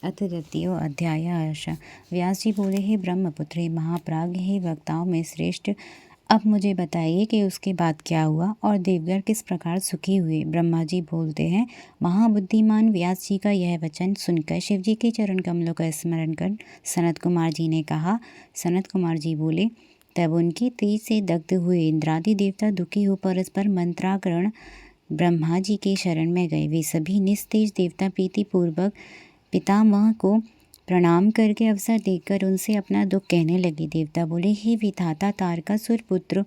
अथ द्वितीयो अध्याय। व्यास जी बोले, हे ब्रह्मपुत्र, हे महाप्राज्ञ, हे वक्ताओं में श्रेष्ठ, अब मुझे बताइए कि उसके बाद क्या हुआ और देवगण किस प्रकार सुखी हुए। ब्रह्मा जी बोलते हैं, महाबुद्धिमान व्यास जी का यह वचन सुनकर शिव जी के चरण कमलों का स्मरण कर सनत कुमार जी ने कहा। सनत कुमार जी बोले, तब उनकी तेज से दग्ध हुए इंद्रादि देवता दुखी हो परस्पर मंत्राकरण ब्रह्मा जी के शरण में गए। वे सभी निस्तेज देवता प्रीति पूर्वक पितामह को प्रणाम करके अवसर देकर उनसे अपना दुख कहने लगे। देवता बोले, हे विधाता, तारकासुर पुत्र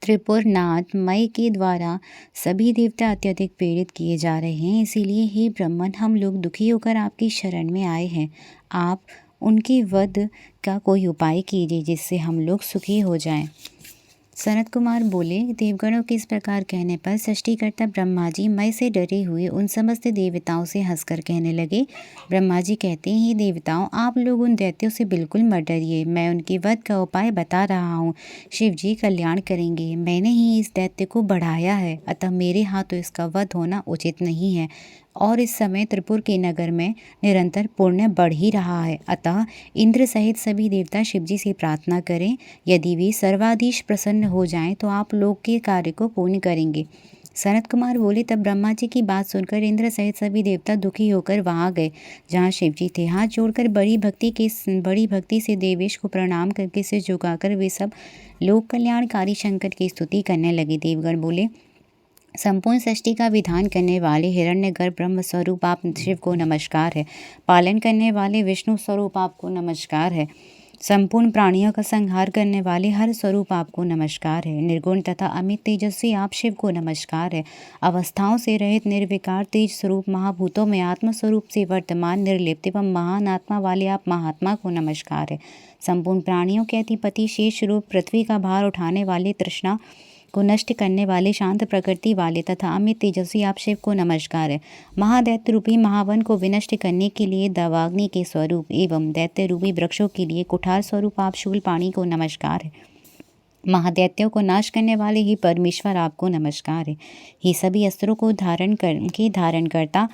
त्रिपुरनाथ मय के द्वारा सभी देवता अत्यधिक पीड़ित किए जा रहे हैं, इसीलिए हे ब्रह्मन, हम लोग दुखी होकर आपकी शरण में आए हैं। आप उनके वध का कोई उपाय कीजिए जिससे हम लोग सुखी हो जाएं। सनत कुमार बोले, देवगणों के इस प्रकार कहने पर सृष्टिकर्ता ब्रह्मा जी मय से डरे हुए उन समस्त देवताओं से हंसकर कहने लगे। ब्रह्मा जी कहते हैं, हे देवताओं, आप लोग उन दैत्यों से बिल्कुल मत डरिए, मैं उनके वध का उपाय बता रहा हूँ। शिव जी कल्याण करेंगे। मैंने ही इस दैत्य को बढ़ाया है, अतः मेरे हाथों इसका वध होना उचित नहीं है। और इस समय त्रिपुर के नगर में निरंतर पुण्य बढ़ ही रहा है, अतः इंद्र सहित सभी देवता शिवजी से प्रार्थना करें। यदि वे सर्वाधीश प्रसन्न हो जाएं तो आप लोग के कार्य को पूर्ण करेंगे। सनत कुमार बोले, तब ब्रह्मा जी की बात सुनकर इंद्र सहित सभी देवता दुखी होकर वहां गए जहां शिवजी थे। हाथ जोड़कर बड़ी भक्ति से देवेश को प्रणाम करके सिर झुकाकर वे सब लोक कल्याणकारी शंकर की स्तुति करने लगे। देवगण बोले, संपूर्ण सृष्टि का विधान करने वाले हिरण्यगर्भ ब्रह्म स्वरूप आप शिव को नमस्कार है। पालन करने वाले विष्णु स्वरूप आपको नमस्कार है। संपूर्ण प्राणियों का संहार करने वाले हर स्वरूप आपको नमस्कार है। निर्गुण तथा अमित तेजस्वी आप शिव को नमस्कार है। अवस्थाओं से रहित निर्विकार तेज स्वरूप महाभूतों में आत्म स्वरूप से वर्तमान निर्लिप्त एवं महान आत्मा वाले आप महात्मा को नमस्कार है। संपूर्ण प्राणियों के अधिपति शेष रूप पृथ्वी का भार उठाने वाले, तृष्णा को नष्ट करने वाले, शांत प्रकृति वाले तथा अमित तेजस्वी आप शिव को नमस्कार है। महादैत्य रूपी महावन को विनष्ट करने के लिए दवाग्नि के स्वरूप एवं दैत्य रूपी वृक्षों के लिए कुठार स्वरूप आप शूलपाणी को नमस्कार है। महादैत्यों को नाश करने वाले ही परमेश्वर आपको नमस्कार है। ही सभी अस्त्रों को धारण करता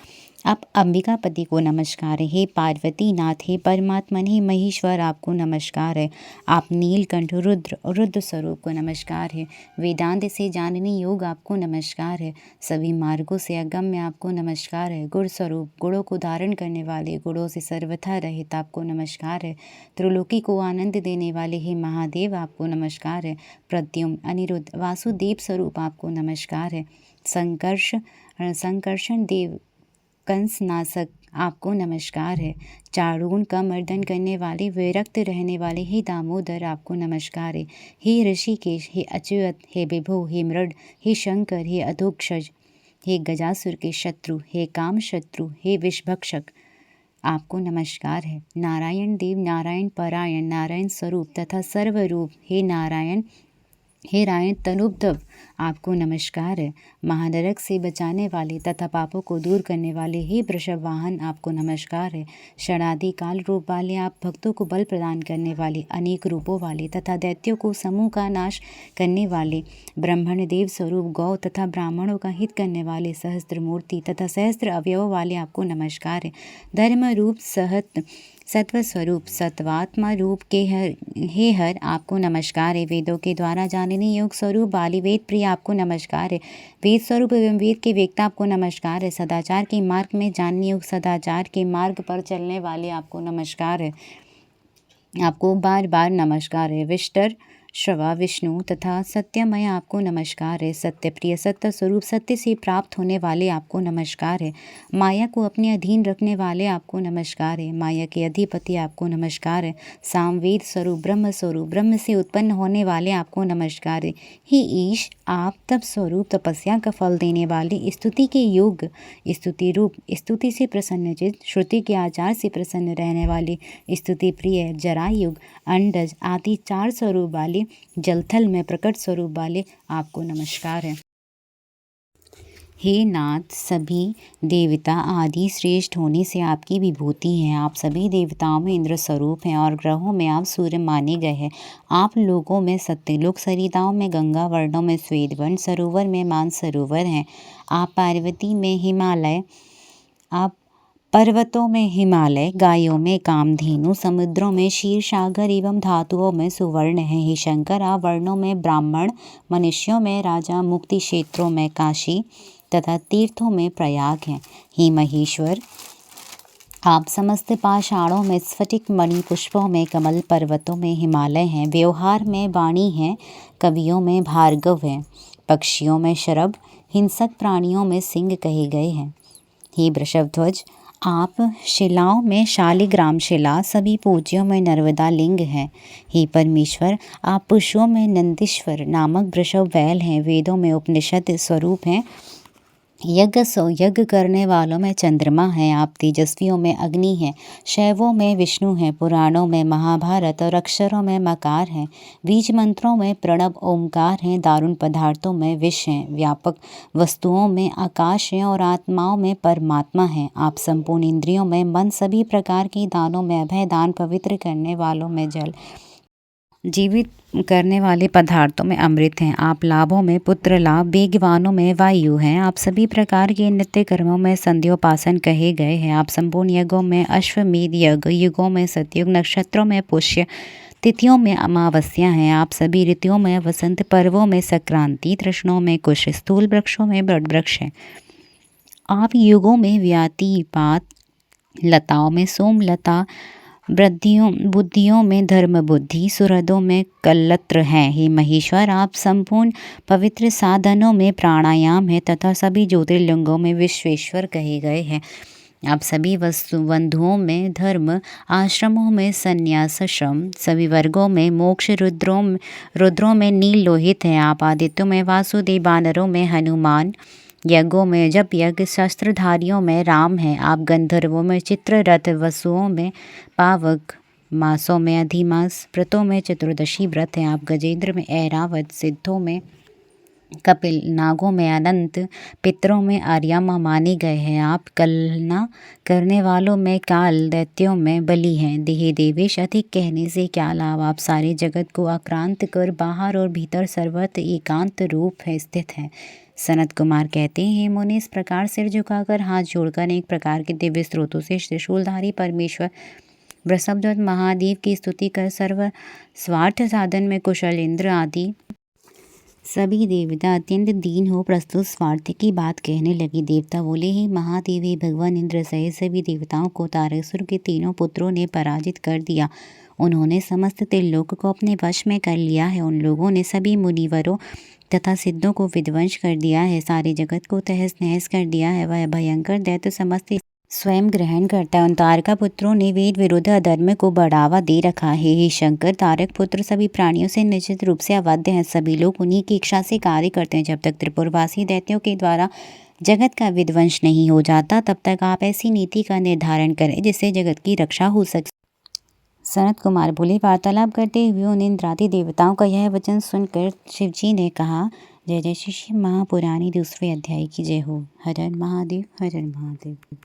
आप अंबिकापति को नमस्कार है। हे पार्वती नाथ, हे परमात्मन, हे महेश्वर आपको नमस्कार है। आप नीलकंठ रुद्र स्वरूप को नमस्कार है। वेदांत से जानने योग आपको नमस्कार है। सभी मार्गों से अगम्य आपको नमस्कार है। गुण स्वरूप, गुणों को धारण करने वाले, गुणों से सर्वथा रहित आपको नमस्कार है। त्रिलोकी को आनंद देने वाले हे महादेव आपको नमस्कार है। प्रद्युम्न, अनिरुद्ध, वासुदेव स्वरूप आपको नमस्कार है। संकर्षण देव, कंस नाशक आपको नमस्कार है। चारुण का मर्दन करने वाले, विरक्त रहने वाले हे दामोदर आपको नमस्कार है। हे ऋषिकेश, हे अच्युत, हे विभो, हे मृड, हे शंकर, हे अधोक्षज, हे गजासुर के शत्रु, हे काम शत्रु, हे विषभक्षक आपको नमस्कार है। नारायण देव, नारायण परायण, नारायण स्वरूप तथा सर्वरूप हे नारायण, हे रायण तनुब्धव आपको नमस्कार है। महानरक से बचाने वाले तथा पापों को दूर करने वाले हे वृषभ वाहन आपको नमस्कार है। षडादि काल रूप वाले आप, भक्तों को बल प्रदान करने वाले, अनेक रूपों वाले तथा दैत्यों को समूह का नाश करने वाले, ब्रह्मण देव स्वरूप, गौ तथा ब्राह्मणों का हित करने वाले, सहस्त्र मूर्ति तथा सहस्त्र अवयव वाले आपको नमस्कार है। धर्म रूप सत्व स्वरूप, सत्वात्मा रूप के हर आपको नमस्कार है। वेदों के द्वारा जानने योग स्वरूप वाली वेद प्रिय आपको नमस्कार है। वेद स्वरूप एवं वेद के वेदता आपको नमस्कार है। सदाचार के मार्ग में जानने योग, सदाचार के मार्ग पर चलने वाले आपको नमस्कार है। आपको बार बार नमस्कार है। विष्टर, श्रवा, विष्णु तथा सत्यमय आपको नमस्कार है। सत्यप्रिय, सत्य स्वरूप, सत्य से प्राप्त होने वाले आपको नमस्कार है। माया को अपने अधीन रखने वाले आपको नमस्कार है। माया के अधिपति आपको नमस्कार है। सामवेद स्वरूप, ब्रह्म से उत्पन्न होने वाले आपको नमस्कार है। हे ईश, आप तप स्वरूप, तपस्या का फल देने वाले, स्तुति के योग, स्तुति रूप, स्तुति से प्रसन्नचित, श्रुति के आचार से प्रसन्न रहने वाले, स्तुति प्रिय, जरायुग, अंडज आदि 4 स्वरूप वाले, जलथल में प्रकट स्वरूप वाले आपको नमस्कार है। हे नाथ, सभी देवता आदि श्रेष्ठ होने से आपकी विभूति है। आप सभी देवताओं में इंद्र स्वरूप हैं और ग्रहों में आप सूर्य माने गए हैं। आप लोगों में सत्यलोक, सरिताओं में गंगा, वर्णों में श्वेतवर्ण, सरोवर में मानसरोवर हैं। आप पार्वती में हिमालय, आप पर्वतों में हिमालय, गायों में कामधेनु, समुद्रों में क्षीर सागर एवं धातुओं में सुवर्ण है। हे शंकर, आप वर्णों में ब्राह्मण, मनुष्यों में राजा, मुक्ति क्षेत्रों में काशी तथा तीर्थों में प्रयाग हैं। हे महेश्वर, आप समस्त पाषाणों में स्फटिक, मणि पुष्पों में कमल, पर्वतों में हिमालय हैं। व्यवहार में वाणी है, कवियों में भार्गव है, पक्षियों में शरभ, हिंसक प्राणियों में सिंह कहे गए हैं। हे वृषभध्वज, आप शिलाओं में शालिग्राम शिला, सभी पूज्यों में नर्मदा लिंग है। हे परमेश्वर, आप पुष्पों में नंदीश्वर नामक वृषभ वैल हैं। वेदों में उपनिषद स्वरूप हैं। यज्ञ करने वालों में चंद्रमा है। आप तेजस्वियों में अग्नि हैं, शैवों में विष्णु हैं, पुराणों में महाभारत और अक्षरों में मकार हैं, बीज मंत्रों में प्रणव ओंकार हैं, दारुण पदार्थों में विष हैं, व्यापक वस्तुओं में आकाश है और आत्माओं में परमात्मा है। आप संपूर्ण इंद्रियों में मन, सभी प्रकार के दानों में अभय दान, पवित्र करने वालों में जल, जीवित करने वाले पदार्थों में अमृत हैं। आप लाभों में पुत्र लाभ, वेगवानों में वायु हैं। आप सभी प्रकार के नित्य कर्मों में संध्योपासन कहे गए हैं। आप संपूर्ण यज्ञों में अश्वमेध यज्ञ, युगों में सतयुग, नक्षत्रों में पुष्य, तिथियों में अमावस्या हैं। आप सभी ऋतुओं में वसंत, पर्वों में संक्रांति, तृष्णों में कुश, स्थूल वृक्षों में बड़ वृक्ष हैं। आप युगों में व्यातिपात, लताओं में सोमलता, बुद्धियों में धर्म बुद्धि, सुहृदों में कलत्र हैं। हे महेश्वर, आप संपूर्ण पवित्र साधनों में प्राणायाम है तथा सभी ज्योतिर्लिंगों में विश्वेश्वर कहे गए हैं। आप सभी बंधुओं में धर्म, आश्रमों में संन्यासाश्रम, सभी वर्गों में मोक्ष, रुद्रों में नील लोहित हैं। आप आदित्यों में वासुदेव, वानरों में हनुमान, यज्ञों में जप यज्ञ, शस्त्रधारियों में राम हैं। आप गंधर्वों में चित्ररथ, वसुओं में पावक, मासों में अधिमास, व्रतों में चतुर्दशी व्रत हैं। आप गजेंद्र में ऐरावत, सिद्धों में कपिल, नागों में अनंत, पितरों में आर्यामा माने गए हैं। आप कलना करने वालों में काल, दैत्यों में बलि हैं। देहे देवेश, अधिक कहने से क्या लाभ। आप सारे जगत को आक्रांत कर बाहर और भीतर सर्वत्र एकांत रूप है स्थित है। सनत कुमार कहते हैं, मुनि, इस प्रकार सिर झुकाकर हाथ जोड़कर एक प्रकार के दिव्य स्रोतों से त्रिशूलधारी परमेश्वर वृषभध्वज महादेव की स्तुति कर सर्व स्वार्थ साधन में कुशल इंद्र आदि सभी देवता अत्यंत दीन हो प्रस्तुत स्वार्थ की बात कहने लगी। देवता बोले, ही महादेव, हे भगवान इंद्र सहित सभी देवताओं को तारकासुर के तीनों पुत्रों ने पराजित कर दिया। उन्होंने समस्त त्रिलोक को अपने वश में कर लिया है। उन लोगों ने सभी मुनिवरों तथा सिद्धों को विध्वंस कर दिया है, सारे जगत को तहस नहस कर दिया है। वह भयंकर दैत्य समस्त स्वयं ग्रहण करता है। उन तारका पुत्रों ने वेद विरुद्ध अधर्म को बढ़ावा दे रखा है। हे शंकर, तारक पुत्र सभी प्राणियों से निश्चित रूप से अवध्य हैं। सभी लोग उन्हीं की इच्छा से कार्य करते हैं। जब तक त्रिपुरवासी दैत्यों के द्वारा जगत का विध्वंस नहीं हो जाता, तब तक आप ऐसी नीति का निर्धारण करें जिससे जगत की रक्षा हो सके। सनत कुमार बोले, वार्तालाप करते हुए उन इंद्रादि देवताओं का यह वचन सुनकर शिवजी ने कहा, जय जय श्री महापुराणी दूसरे अध्याय की जय हो। हर हर महादेव, हर हर महादेव।